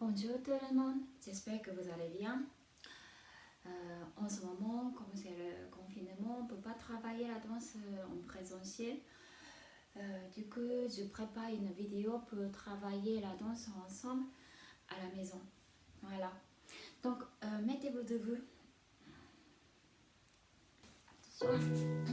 Bonjour tout le monde, j'espère que vous allez bien. En ce moment, comme c'est le confinement, on ne peut pas travailler la danse en présentiel. Du coup, je prépare une vidéo pour travailler la danse ensemble à la maison. Voilà. Donc, mettez-vous debout. Attention.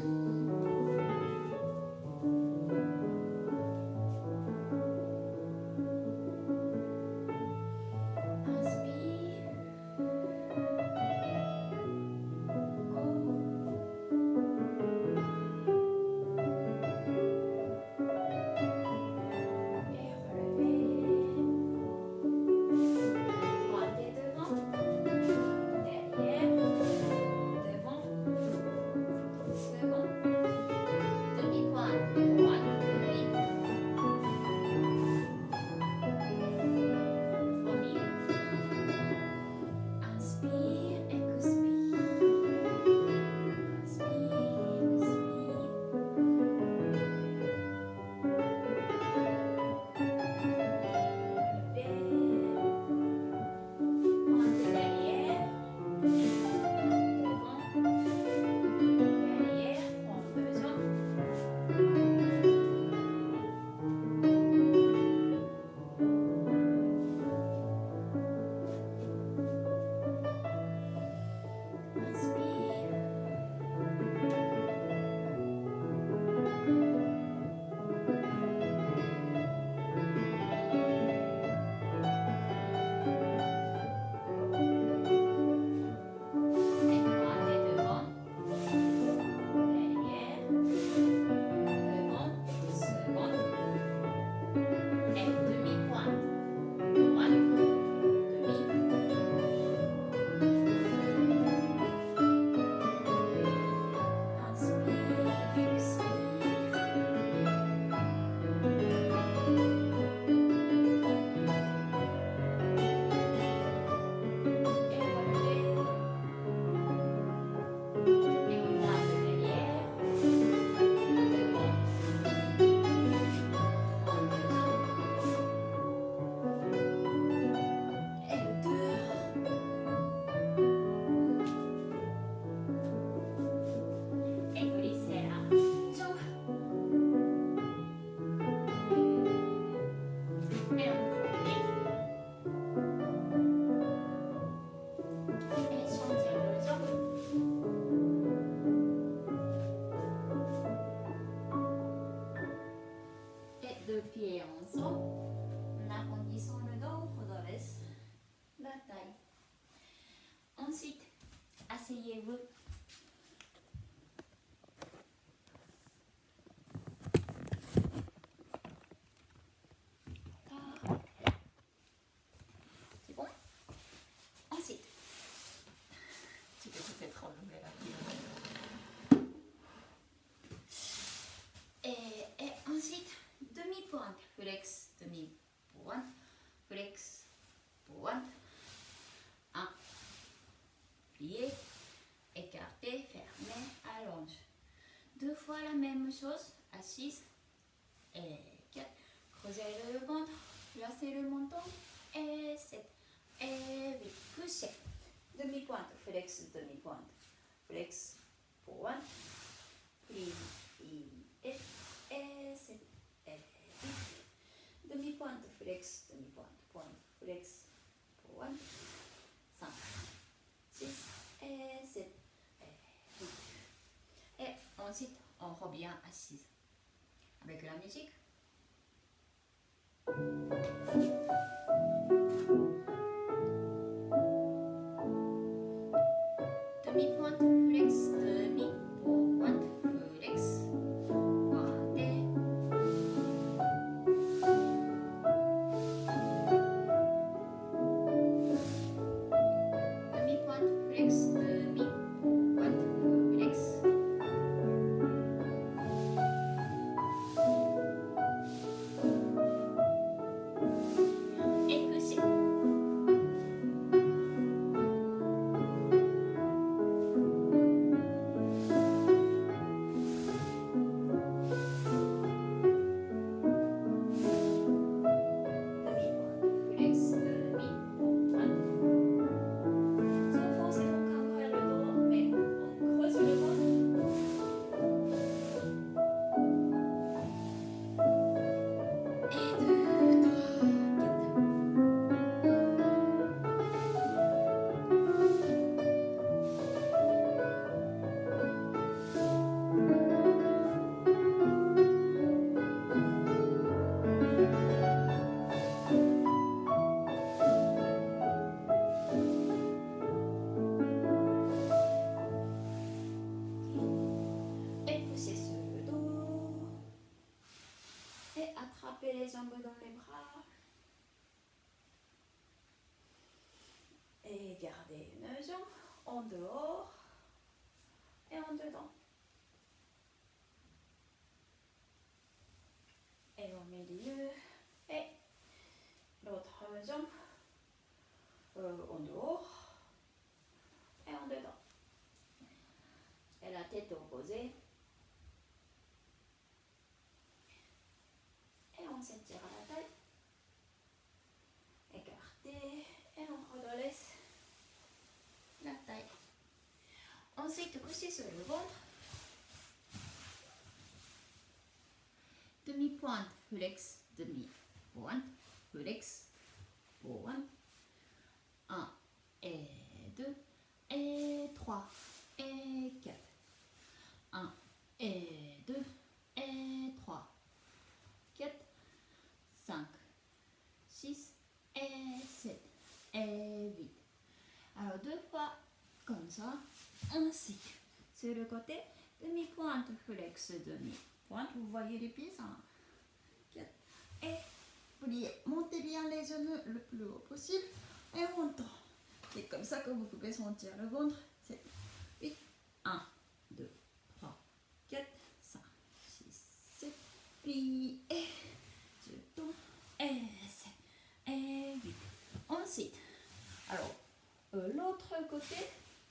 Deux pieds ensemble, en arrondissant le dos, redresse la taille. Ensuite, asseyez-vous. C'est bon? Ensuite, tu peux peut-être enlever la pied. Et ensuite, demi-pointe, flex, demi-pointe, flex, pointe. Un, plié, écarté, fermé, allonge. Deux fois la même chose, assise, et 4. Creusez le ventre, placez le menton, et 7, et 8. Couchez. Demi-pointe, flex, demi-pointe, flex, pointe, plié, et 7. Demi-pointe, flex, demi-pointe, pointe, flex, pointe, 5, 6, et 7, et 8. Et ensuite, on revient assise. Avec la musique. Demi-pointe, flex, demi-pointe, flex, pointe. et gardez une jambe en dehors et en dedans. Et au milieu, et l'autre jambe en dehors et en dedans. Et la tête opposée. Et on s'étire à la taille. Écartez et on redresse la taille. Ensuite, couchez sur le ventre. Demi-pointe, flex, demi-pointe, flex, pointe. 1 et 2 et 3 et 4. 1 et 2 et 3, 4, 5, 6 et 7 et 8. Alors deux fois comme ça. Ensuite, sur le côté, demi-pointe, flex, demi-pointe. Vous voyez les pieds, ça. 4 et pliez. Montez bien les genoux le plus haut possible et montons. C'est comme ça que vous pouvez sentir le ventre. C'est 8, 1, 2, 3, 4, 5, 6, 7, pliez, je tourne, et 7, et 8. Ensuite, alors, l'autre côté,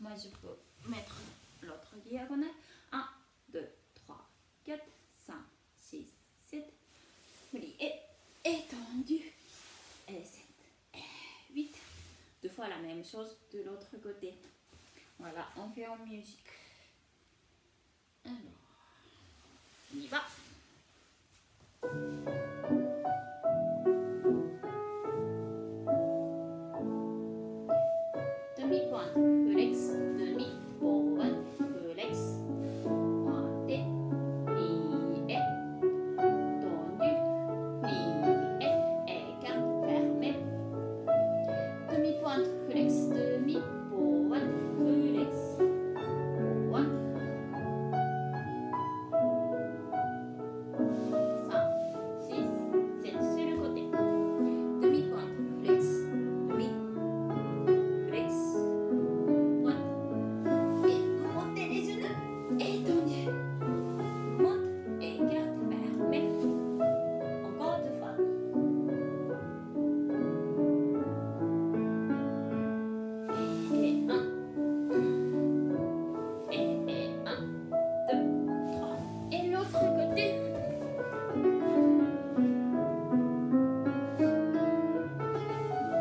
moi je peux mettre l'autre diagonale. 1, 2, 3, 4, 5, 6, 7, plié, étendu, et 7, et 8. Deux fois la même chose de l'autre côté. Voilà, on fait en musique. Alors, on y va. Demi-pointe, flex, demi-pointe, flex, pointé, plié, tendu, plié, écarte, fermé. Demi-pointe, flex, demi-pointe, flex, pointe. 5, 6, 7 sur le côté. Demi-pointe, flex, demi, flex, pointe. Et montez les genoux, étendez. Monte, écarte, fermé. Encore deux fois. Et 1. Et 1, 2, 3. Et l'autre côté.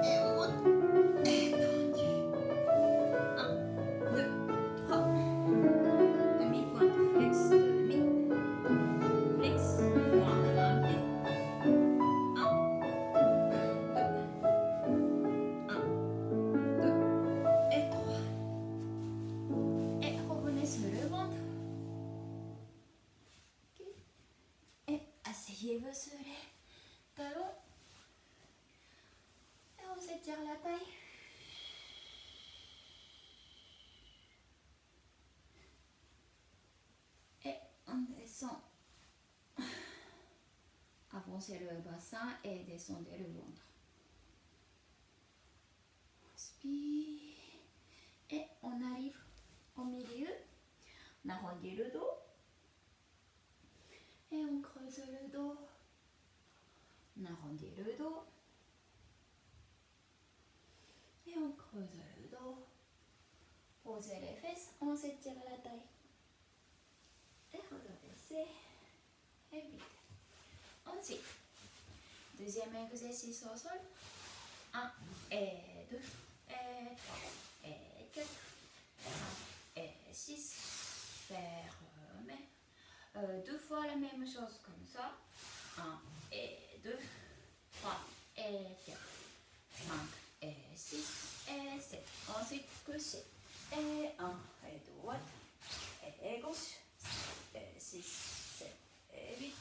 Et on monte, étendu. 1, 2, 3. Demi-pointe, flex, demi, flex, pointé. 1, 2, 1, 2 et 3. Et revenez sur le ventre. Ok. Et asseyez-vous sur les talons. Et on s'étire la taille. Et on descend. Avancez le bassin et descendez le ventre. Inspire. Et on arrive au milieu. On arrondit le dos. Et on creuse le dos. On arrondit le dos. Et on creuse le dos. Posez les fesses. On s'étire la taille. Et redressez. Et vite. Ensuite, deuxième exercice au sol. 1 et 2 et 3 et 4, 5 et 6. Fermez. Deux fois la même chose comme ça. 1 et 2, 3 et 4, 5 et 6 et 7. Ensuite, couchez. Et 1 et droite et gauche. Et 6, 7 et 8.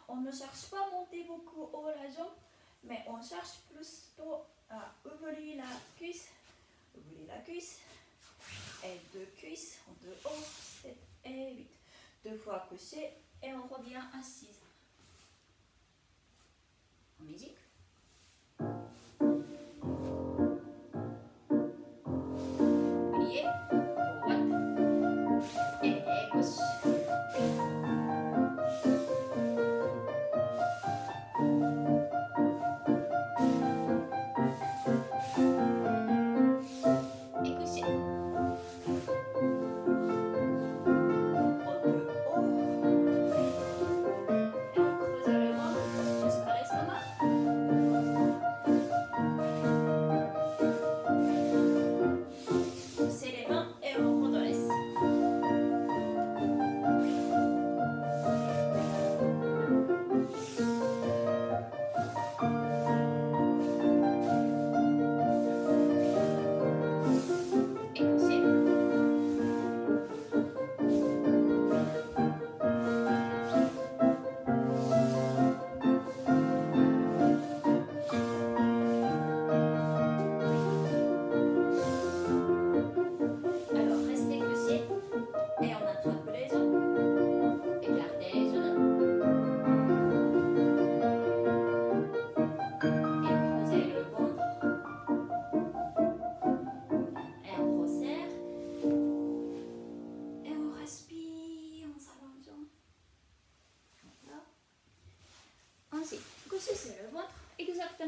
On ne cherche pas à monter beaucoup haut la jambe, mais on cherche plutôt à ouvrir la cuisse. Ouvrir la cuisse. Et deux cuisses en dehors. 7 et 8. Deux fois couché et on revient assise. En musique.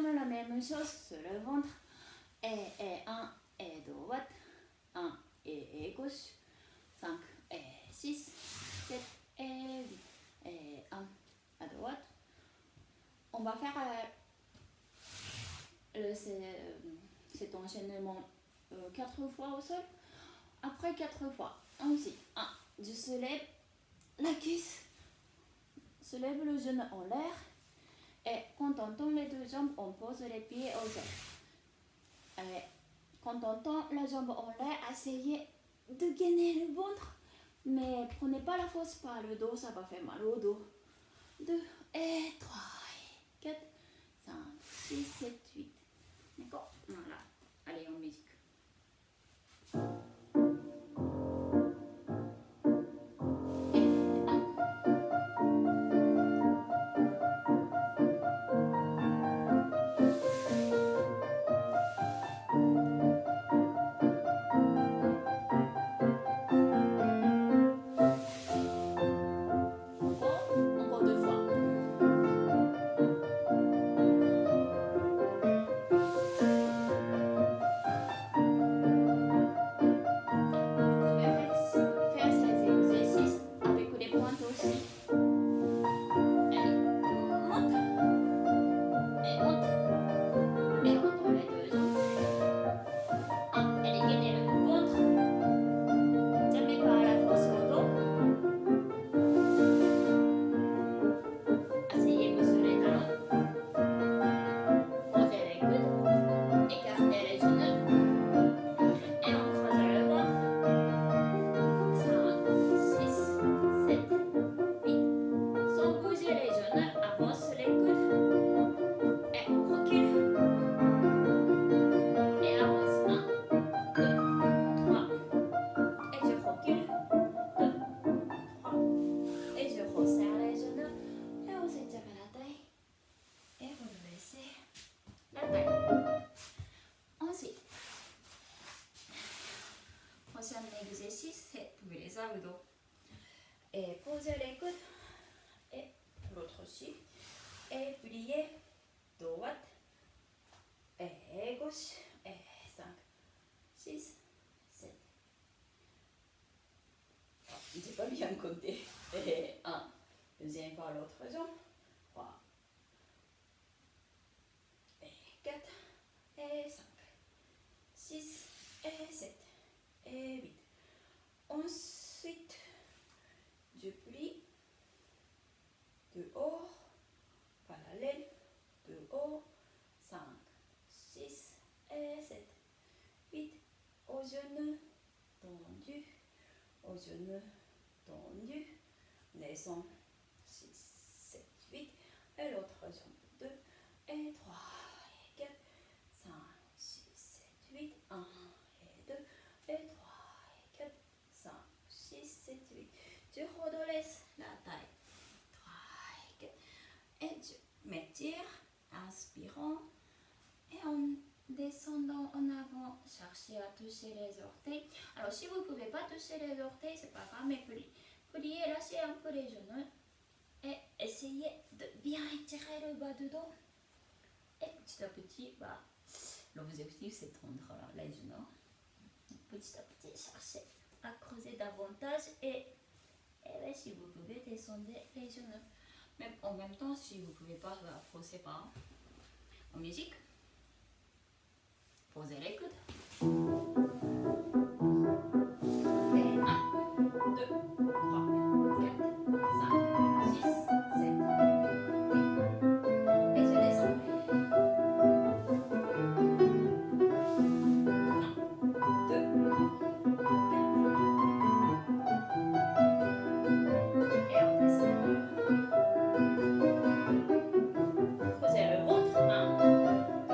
reprendre la même chose sur le ventre. Et 1 et droite. 1 et gauche. 5 et 6, 7 et 8. Et 1 à droite. On va faire cet enchaînement 4 fois au sol. Après 4 fois. Ensuite, 1. Je soulève la cuisse. Soulève le genou en l'air. Et quand on tend les deux jambes, on pose les pieds au sol. Et quand on tend la jambe en l'air, essayez de gainer le ventre. Mais prenez pas la force par le dos, ça va faire mal au dos. 2 et 3 et 4, 5, 6, 7, 8. D'accord? Voilà. Allez, en musique. Encore 2 fois. Exercice, c'est pour les abdos. Et posez les coudes et l'autre aussi. Et pliez droite et gauche. Et 5, 6, 7. J'ai pas bien compté. Et 1. Deuxième fois l'autre jambe. 3. Et 4. Et 5. 6. Et 7. Et 8. Ensuite, je plie de haut, parallèle, de haut, 5, 6 et 7, 8, au genou tendu, au genou tendu, descend, 6, 7, 8, et l'autre jambe, 2 et 3 et 4, 5, 6, 7, 8, 1 et 2 et 3. 6, 7, 8. Je redresse la taille. 3 et 4. Et je m'étire. Inspirant. Et en descendant en avant, cherchez à toucher les orteils. Alors, si vous ne pouvez pas toucher les orteils, c'est pas grave, mais pliez, lâchez un peu les genoux. Et essayez de bien étirer le bas du dos. Et petit à petit, l'objectif c'est de tendre les genoux. Petit à petit, cherchez à creuser davantage et si vous pouvez descendre les genoux. Mais en même temps, si vous ne pouvez pas, forcez pas. En musique, posez les coudes. Et 1, 2, 3, 4, 5, 6, 7, 8. Et je descends. 1, 2, 1.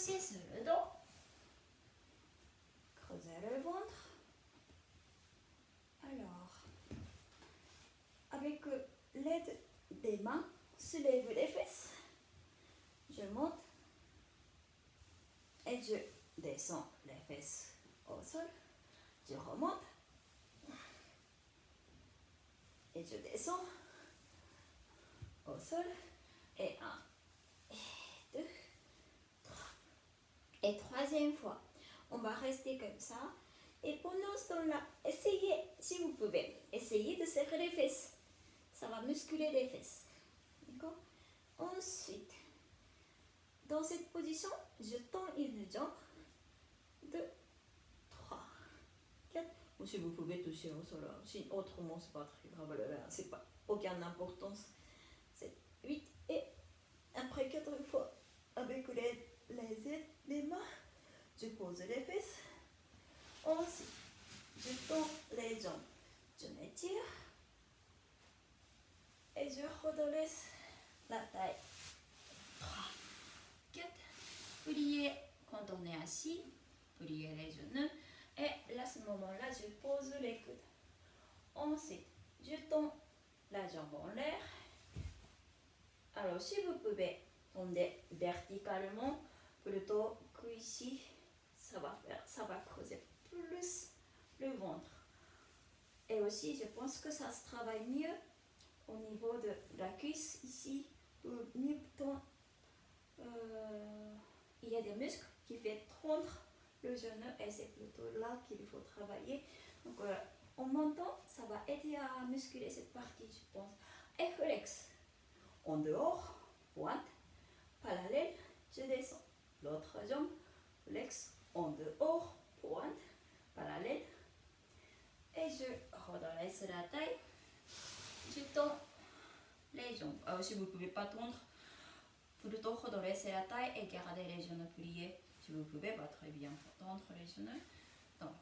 coucher sur le dos. Creuser le ventre. Alors, avec l'aide des mains, soulève les fesses. Je monte et je descends les fesses au sol. Je remonte et je descends au sol. Et 1, et 2, 3. Et troisième fois, on va rester comme ça. Et pendant ce temps-là, essayez, si vous pouvez, essayez de serrer les fesses. Ça va muscler les fesses. D'accord? Ensuite, dans cette position, je tends une jambe. 2, 3, 4. Ou si vous pouvez toucher au sol. Si autrement, c'est pas très grave. C'est pas aucune importance. 7, 8. Et après 4 fois, avec les aides des mains, je pose les fesses. Ensuite, je tends les jambes. Je m'étire. Et je redresse la taille. 3, 4. Pliez quand on est assis. Pliez les genoux. Et à ce moment-là, je pose les coudes. Ensuite, je tends la jambe en l'air. Alors, si vous pouvez tomber verticalement, plutôt qu'ici, ça va creuser plus le ventre. Et aussi, je pense que ça se travaille mieux au niveau de la cuisse ici, pour mieux tendre. Il y a des muscles qui font tendre le genou et c'est plutôt là qu'il faut travailler. Donc, en montant, ça va aider à muscler cette partie, je pense. Et flex. En dehors, pointe, parallèle, je descends. L'autre jambe, flex, en dehors, pointe, parallèle. Et je redresse la taille. Je tends les jambes. Alors, si vous ne pouvez pas tendre, plutôt redresser la taille et garder les genoux pliés. Si vous pouvez, pas très bien tendre les genoux. Donc,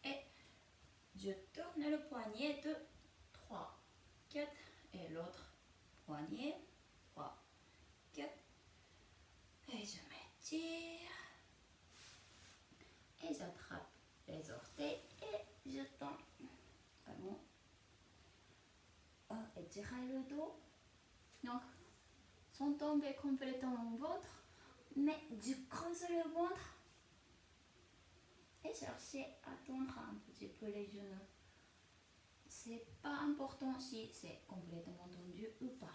et je tourne le poignet de 3, 4 et l'autre poignet 3, 4 et je m'étire et j'attrape les orteils et je tends. Comment? Étirer le dos. Donc, sans tomber complètement au ventre, mais je creuse le ventre et chercher à tendre un petit peu les genoux. C'est pas important si c'est complètement tendu ou pas.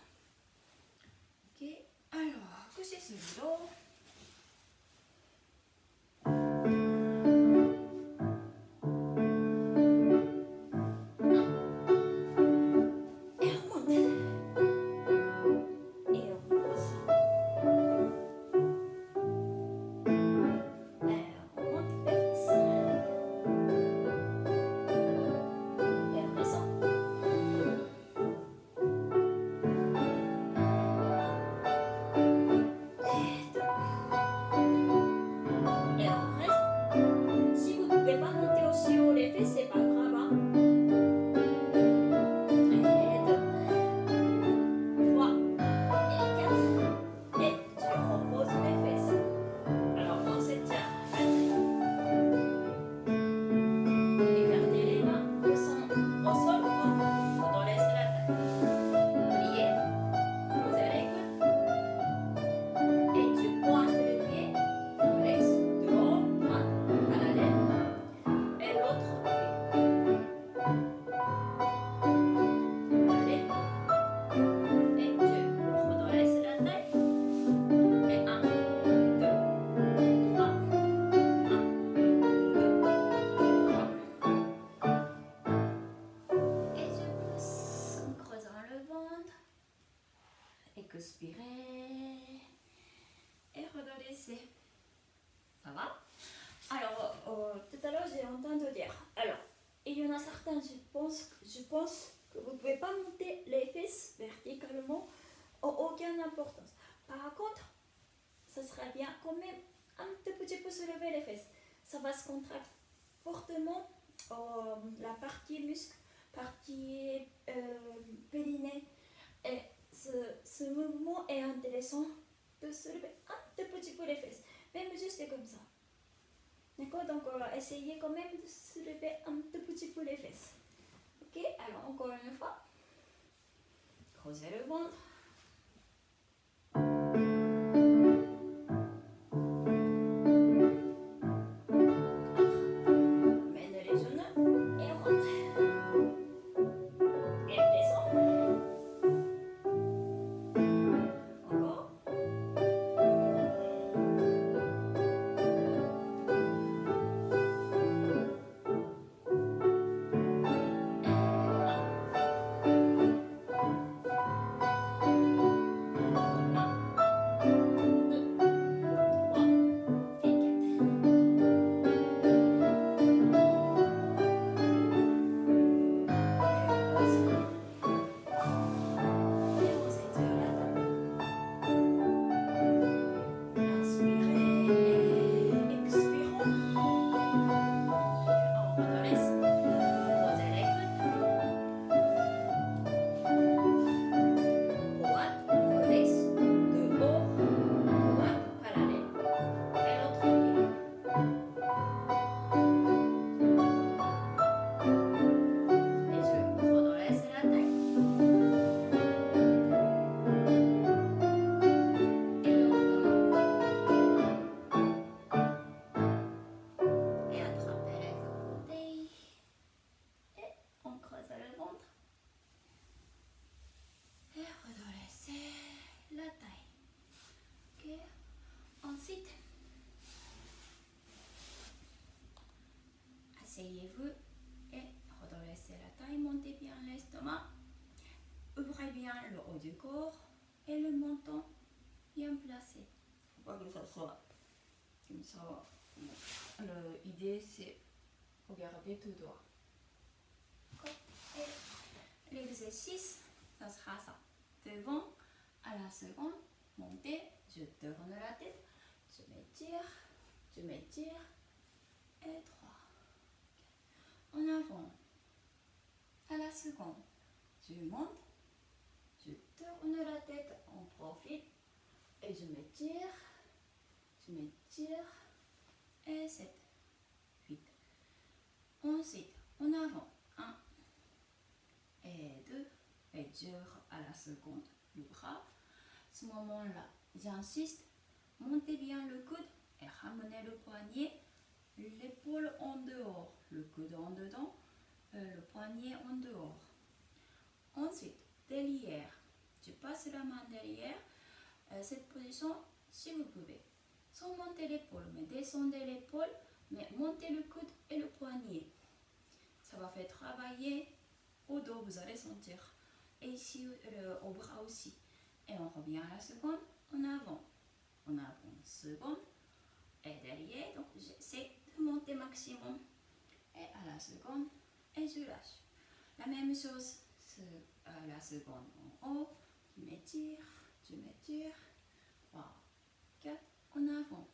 Ok, alors, couchez sur le dos. Expirez et redressez. Ça va? Alors, tout à l'heure, j'ai entendu dire. Alors, il y en a certains, je pense que vous ne pouvez pas monter les fesses verticalement, aucune importance. Par contre, ça serait bien quand même un tout petit peu soulever les fesses. Ça va se contracter fortement la partie muscle, partie périnée. Et ce mouvement est intéressant de soulever un tout petit peu les fesses. Même je rester comme ça. D'accord? Donc on va essayer quand même de soulever un tout petit peu les fesses. Ok? Alors encore une fois. Creusez le ventre. Mène les genoux et on monte. Et descend. Encore. Ensuite, asseyez-vous et redressez la taille, montez bien l'estomac, ouvrez bien le haut du corps et le menton bien placé. Il faut pas que ça soit comme ça. L'idée c'est regarder tout droit. Et l'exercice, ça sera ça. Devant, à la seconde, montez, je tourne la tête, je m'étire, et 3. En avant, à la seconde, je monte, je tourne la tête, on profite, et je m'étire, et 7, 8. Ensuite, en avant, 1, et 2, et dur à la seconde, le bras. À ce moment-là, j'insiste, montez bien le coude et ramenez le poignet, l'épaule en dehors, le coude en dedans, le poignet en dehors. Ensuite, derrière, je passe la main derrière, cette position, si vous pouvez, sans monter l'épaule, mais descendez l'épaule, mais montez le coude et le poignet. Ça va faire travailler au dos, vous allez sentir. Et ici, au bras aussi. Et on revient à la seconde, en avant, seconde, et derrière. Donc, j'essaie de monter maximum. Et à la seconde, et je lâche. La même chose, à la seconde en haut, je m'étire, 3, 4, en avant.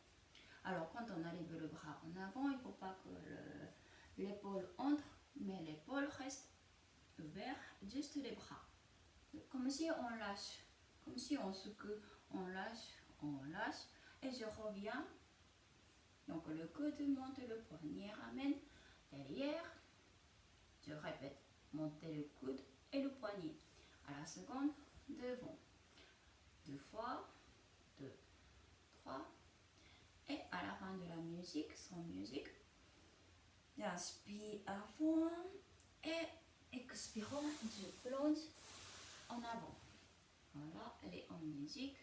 Alors, quand on arrive le bras en avant, il ne faut pas que l'épaule entre, mais l'épaule reste ouverte, juste les bras. Comme si on lâche, comme si on secoue, on lâche, et je reviens. Donc le coude monte, le poignet ramène, derrière, je répète, montez le coude et le poignet. À la seconde, devant. 2 fois, 2, 3, et à la fin de la musique, sans musique, j'inspire à fond et expirant, je plonge en avant. Voilà, elle est en musique.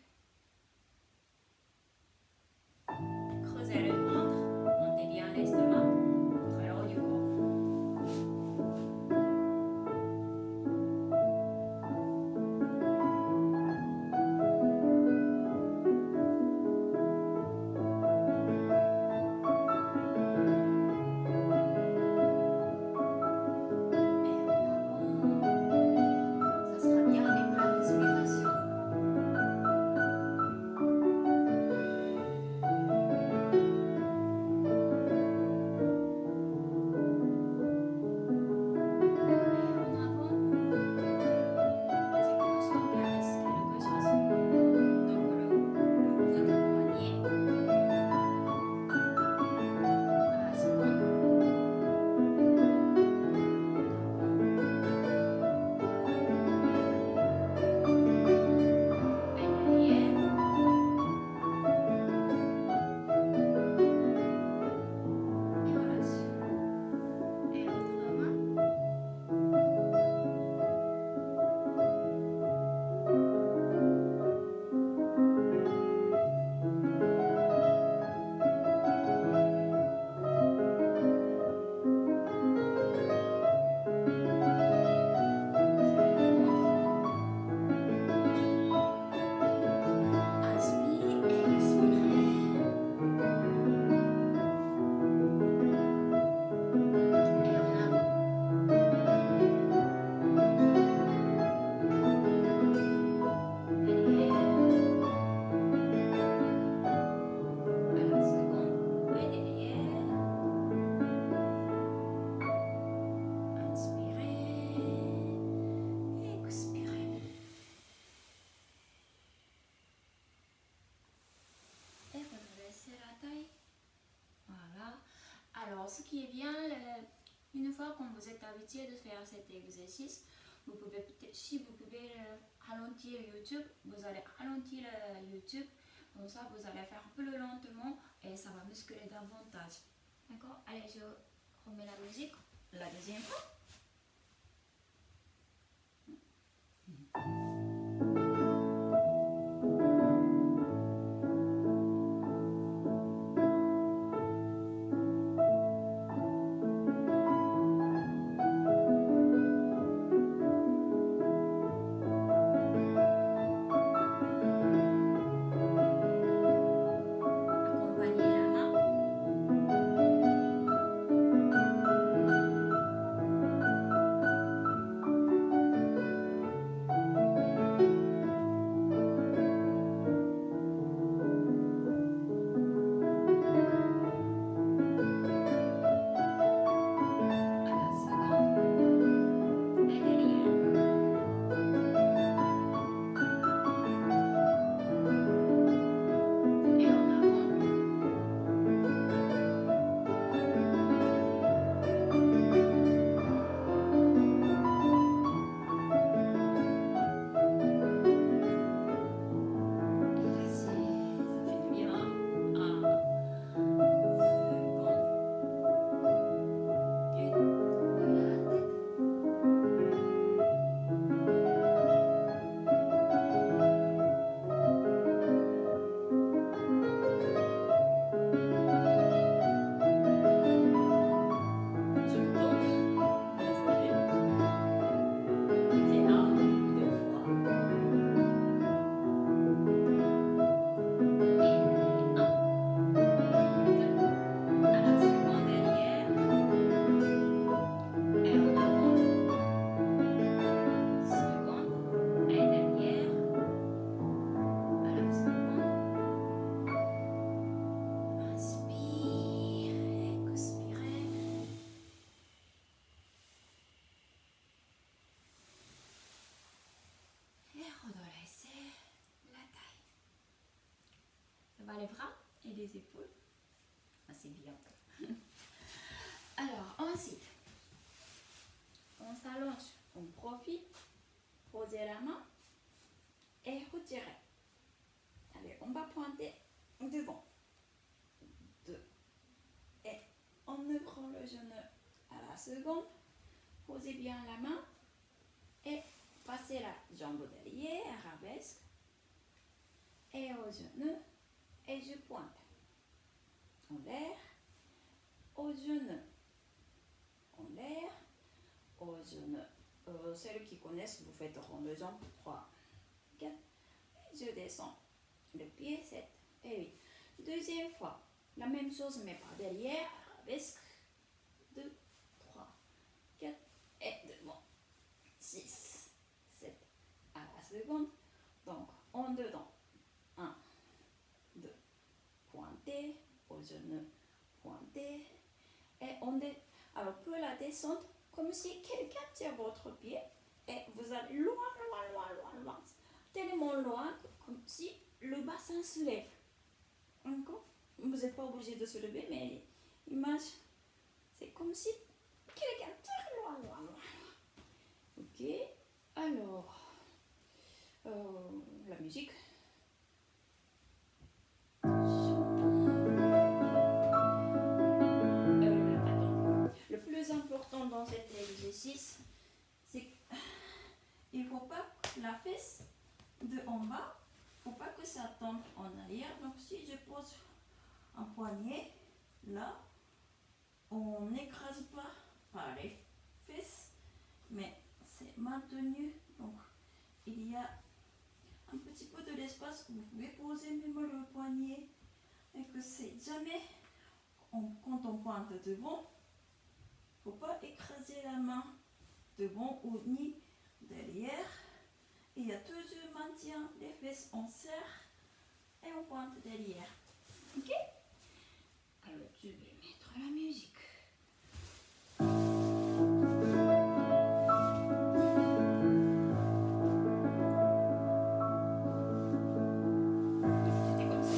Creusez le ventre, montez bien l'estomac, ouvrez le haut du corps. Et en avant, ça sera bien avec la respiration. Alors, ce qui est bien, une fois que vous êtes habitué de faire cet exercice, vous pouvez, si vous pouvez ralentir YouTube, vous allez ralentir YouTube. Comme ça, vous allez faire plus lentement et ça va muscler davantage. D'accord? Allez, je remets la musique. La deuxième fois. Les bras et les épaules. Ah, c'est bien. Alors, ensuite, on s'allonge, on profite, poser la main et retirer. Allez, on va pointer devant. 2. Et on ouvre le genou à la seconde. Posez bien la main et passez la jambe derrière, arabesque. Et au genou. Et je pointe en l'air, au genou, en l'air, au genou. Celles qui connaissent, vous faites rond de jambe 3, 4, et je descends. Le pied 7 et 8. Deuxième fois, la même chose mais par derrière, arabesque, 2, 3, 4 et devant, 6, 7 à la seconde. Donc, en dedans, 1, pointer, au genou, pointer, et on alors pour la descente, comme si quelqu'un tire votre pied, et vous allez loin, tellement loin, comme si le bassin se lève. Encore, vous n'êtes pas obligé de se lever, mais image, c'est comme si quelqu'un tire loin. Ok, alors, la musique. Le plus important dans cet exercice, c'est qu'il ne faut pas que la fesse de en bas, il ne faut pas que ça tombe en arrière. Donc si je pose un poignet, là, on n'écrase pas par les fesses, mais c'est maintenu. Donc il y a un petit peu de l'espace que vous pouvez poser même le poignet, et que c'est jamais, quand on pointe devant, il ne faut pas écraser la main devant ou ni derrière. Il y a toujours maintien les fesses, on serre et on pointe derrière. Ok? Alors je vais mettre la musique. C'était comme ça.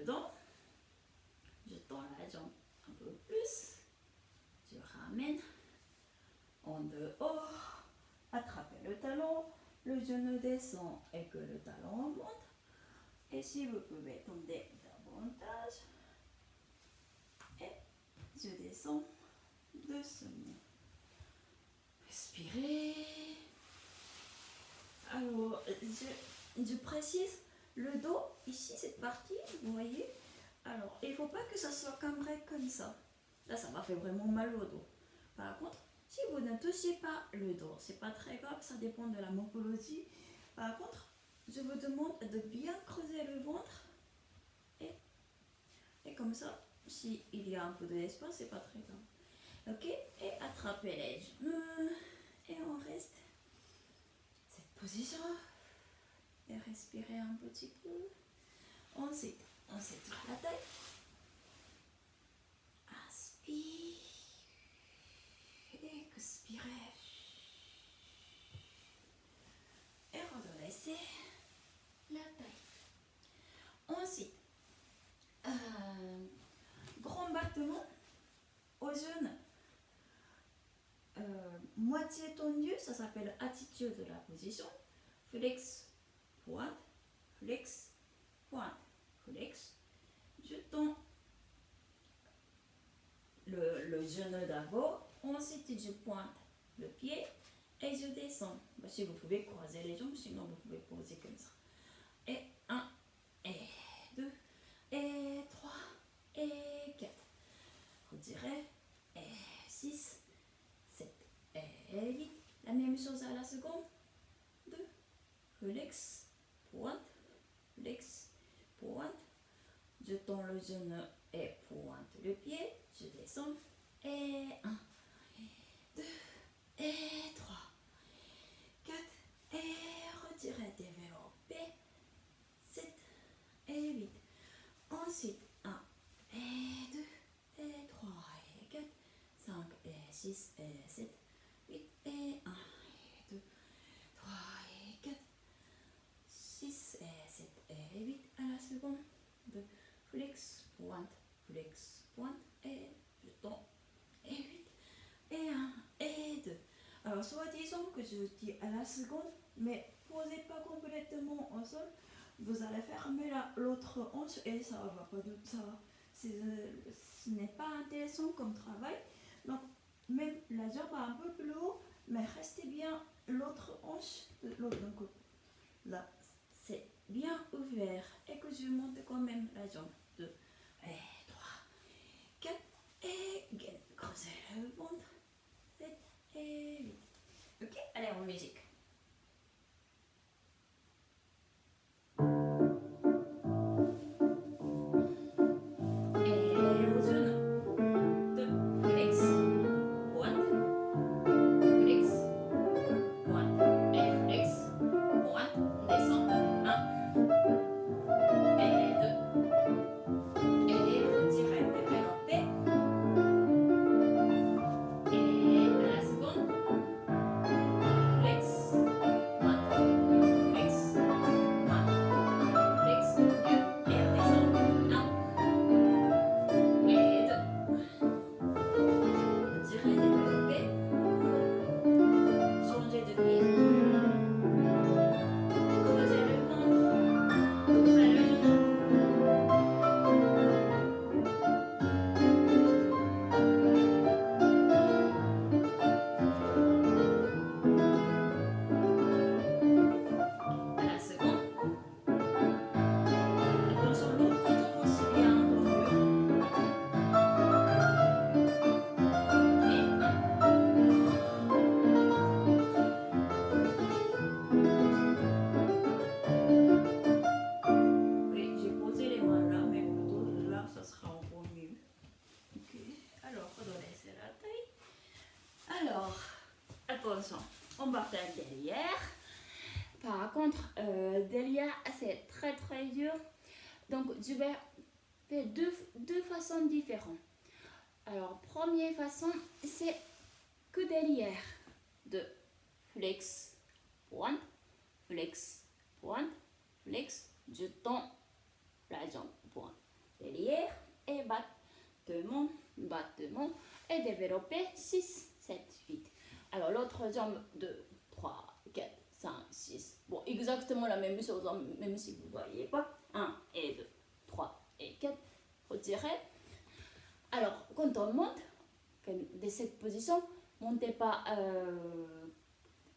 dedans, je tends la jambe un peu plus, je ramène en dehors, attrapez le talon, le genou descend et que le talon monte. Et si vous pouvez tomber davantage, et je descends doucement. Respirez. Alors, je précise, le dos, ici, cette partie, vous voyez. Alors, il ne faut pas que ça soit cambré comme ça. Là, ça m'a fait vraiment mal au dos. Par contre, si vous ne touchez pas le dos, c'est pas très grave, ça dépend de la morphologie. Par contre, je vous demande de bien creuser le ventre. Et comme ça, s'il y a un peu d'espace, c'est pas très grave. Ok? Et attrapez les genoux. Et on reste cette position. Et respirez un petit peu. Ensuite, on s'étire la taille. Inspire. Et expirez. Et redressez la taille. Ensuite, grand battement aux genoux. Moitié tendu, ça s'appelle attitude de la position. Flex, pointe, flex, pointe, flex. Je tends le genou d'abord, ensuite je pointe le pied et je descends. Si vous pouvez croiser les jambes, sinon vous pouvez poser comme ça. Et 1, et 2, et 3, et 4. Retirez, et 6, 7, et 8. La même chose à la seconde. 2, flex, pointe, flex, pointe. Je tends le genou et pointe le pied. Je descends. Et 1, 2, et 3, 4. Et retirez, développez. 7 et 8. Ensuite, 1 et 2 et 3 et 4, 5 et 6 et 7, 8 et 1 et 2, 3 et 4, 6 et 7 et 8 à la seconde. 2, flex, pointe et je tends. Et 8 et 1 et 2. Alors, soit disons que je dis à la seconde, mais posez pas complètement au sol. Vous allez fermer l'autre hanche et ça va pas de ça. Ce n'est pas intéressant comme travail. Donc, même la jambe un peu plus haut, mais restez bien l'autre hanche de l'autre. Donc, là, c'est bien ouvert et que je monte quand même la jambe. 2 et 3, 4 et creusez le ventre. 7 et 8. Ok, allez en musique. On va faire derrière. Par contre, derrière, c'est très très dur. Donc, je vais faire deux façons différentes. Alors, première façon, c'est que derrière. De flex, pointe, flex, pointe, flex. Je tends la jambe, pointe. derrière et battement, battement et développer 6, 7, 8. Alors l'autre jambe 2, 3, 4, 5, 6. Bon, exactement la même chose, même si vous ne voyez pas. 1 et 2, 3 et 4. Retirez. Alors, quand on monte, de cette position, montez pas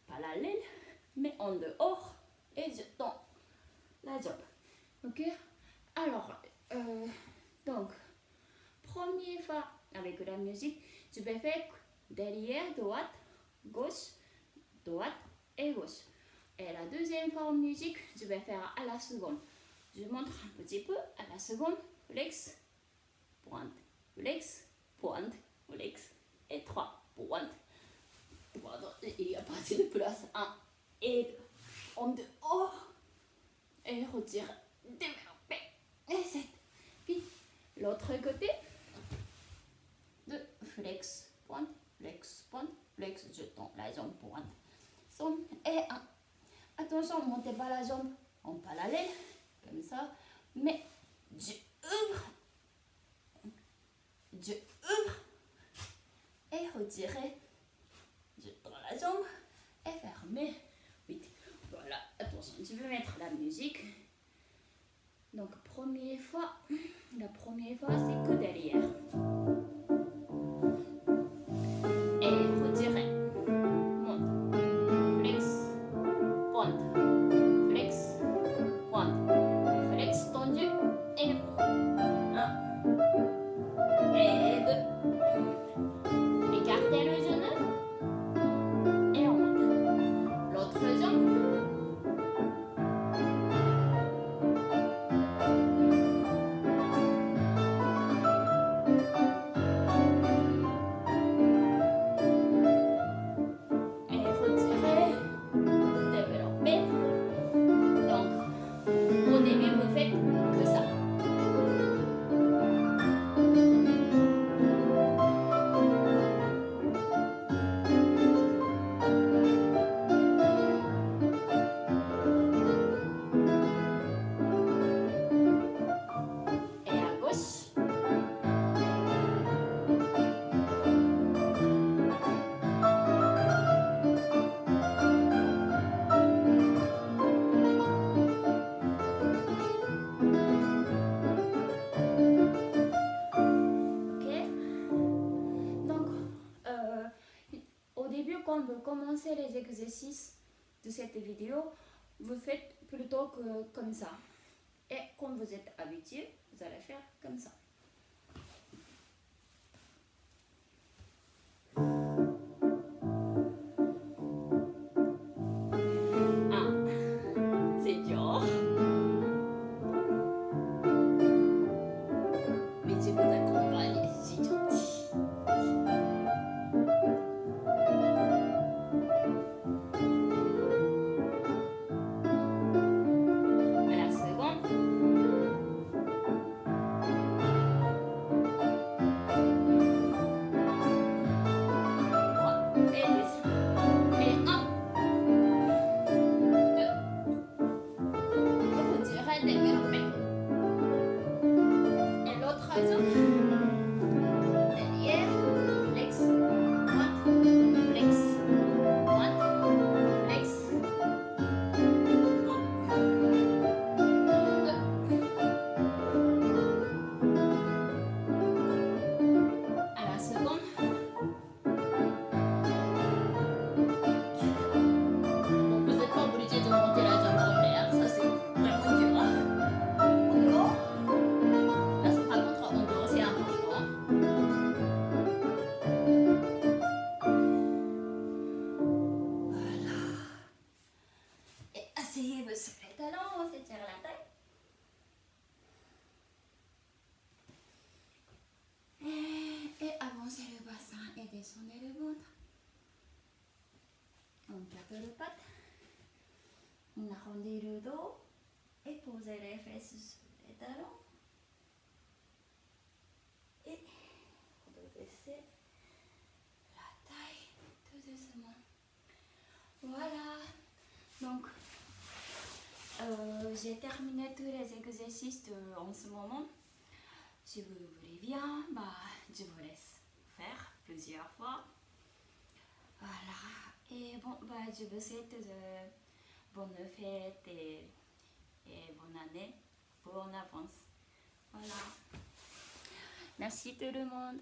parallèle, mais en dehors et je tends la jambe. Ok? Alors, donc, première fois avec la musique, je vais faire derrière, droite, gauche, droite et gauche. Et la deuxième fois en musique, je vais faire à la seconde. Je montre un petit peu à la seconde, flex, pointe, flex, pointe, flex et 3, pointe. Il y a pas assez de place. 1 et 2. En dehors. Et retire, développer. Et 7. Puis l'autre côté. 2, flex, pointe, flex, je tends la jambe pointe. Et 1. Attention, montez pas la jambe en parallèle, comme ça. Mais je ouvre. Je ouvre. Et retirez. Je tends la jambe et fermez. 8. Voilà, attention, je vais mettre la musique. Donc, première fois, la première fois, c'est que derrière. Et retirez. Monte. Flex. Pointe. Flex. Pointe. Flex tendu. Et 1. Et 2. Écartez le genou. Et on monte. L'autre jambe. Quand vous commencez les exercices de cette vidéo, vous faites plutôt que comme ça. Et quand vous êtes habitué, vous allez faire comme ça. C'est dur. Mais je vous accompagne, c'est gentil. Asseyez-vous sur les talons, on s'étire la taille. Et avancez le bassin et descendez le ventre. On tape le patte. On arrondit le dos et posez les fesses sur les talons. Et redressez la taille tout doucement. Voilà. Donc, j'ai terminé tous les exercices en ce moment. si vous voulez bien, je vous laisse faire plusieurs fois. Voilà. Et bon, je vous souhaite de bonnes fêtes et bonne année pour en avance. Voilà. Merci tout le monde.